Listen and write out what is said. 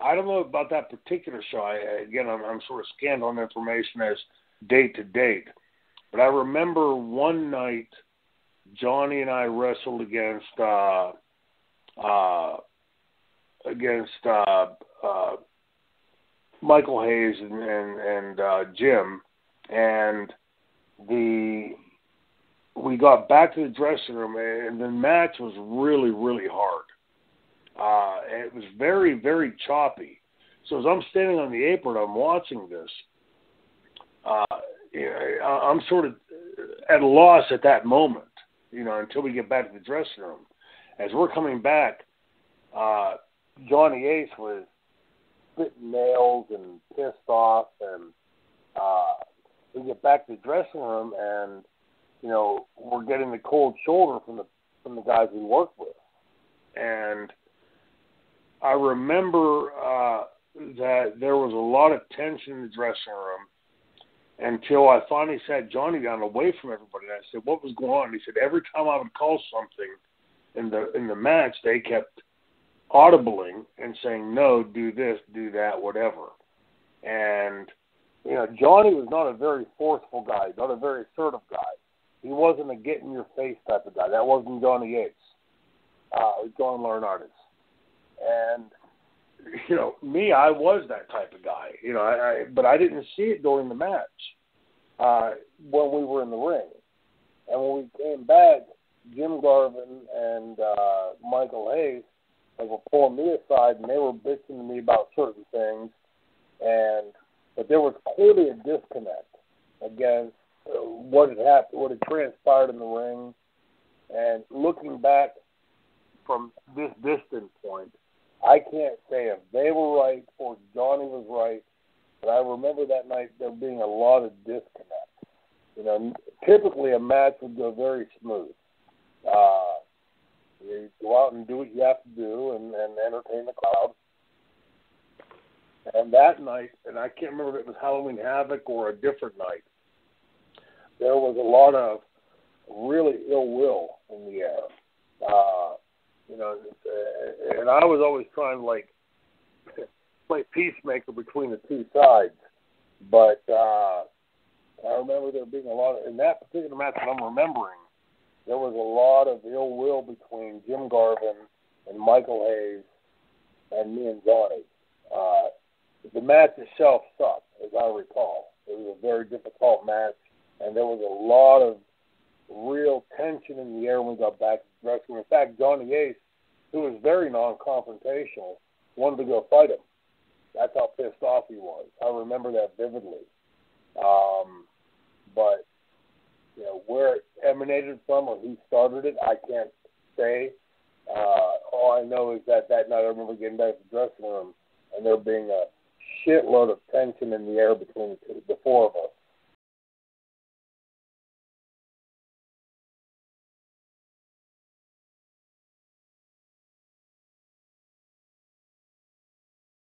I don't know about that particular show. I'm sort of scanned on information as date to date. But I remember one night Johnny and I wrestled against Michael Hayes and Jim, and we got back to the dressing room, and the match was really, really hard. It was very, very choppy. So as I'm standing on the apron, I'm watching this. I'm sort of at a loss at that moment, until we get back to the dressing room. As we're coming back, Johnny Ace was spitting nails and pissed off, and we get back to the dressing room, and we're getting the cold shoulder from the guys we work with, and I remember that there was a lot of tension in the dressing room until I finally sat Johnny down away from everybody. And I said, "What was going on?" And he said, "Every time I would call something in the match, they kept audibling and saying, 'No, do this, do that, whatever.'" And Johnny was not a very forceful guy, not a very assertive guy. He wasn't a get in your face type of guy. That wasn't Johnny Ace. It was John Laurinaitis. And me, I was that type of guy. But I didn't see it during the match when we were in the ring. And when we came back, Jim Garvin and Michael Hayes were pulling me aside, and they were bitching to me about certain things. But there was clearly a disconnect against what had happened, what had transpired in the ring. And looking back from this distant point, I can't say if they were right or Johnny was right, but I remember that night there being a lot of disconnect. Typically a match would go very smooth. You go out and do what you have to do and entertain the crowd. And that night, and I can't remember if it was Halloween Havoc or a different night, there was a lot of really ill will in the air. And I was always trying to play peacemaker between the two sides. But I remember there being a lot of, in that particular match that I'm remembering, there was a lot of ill will between Jim Garvin and Michael Hayes and me and Johnny. The match itself sucked, as I recall. It was a very difficult match, and there was a lot of real tension in the air when we got back to the dressing room. In fact, Johnny Ace, who was very non-confrontational, wanted to go fight him. That's how pissed off he was. I remember that vividly. But where it emanated from or who started it, I can't say. All I know is that night I remember getting back to the dressing room and there being a shitload of tension in the air between the four of us.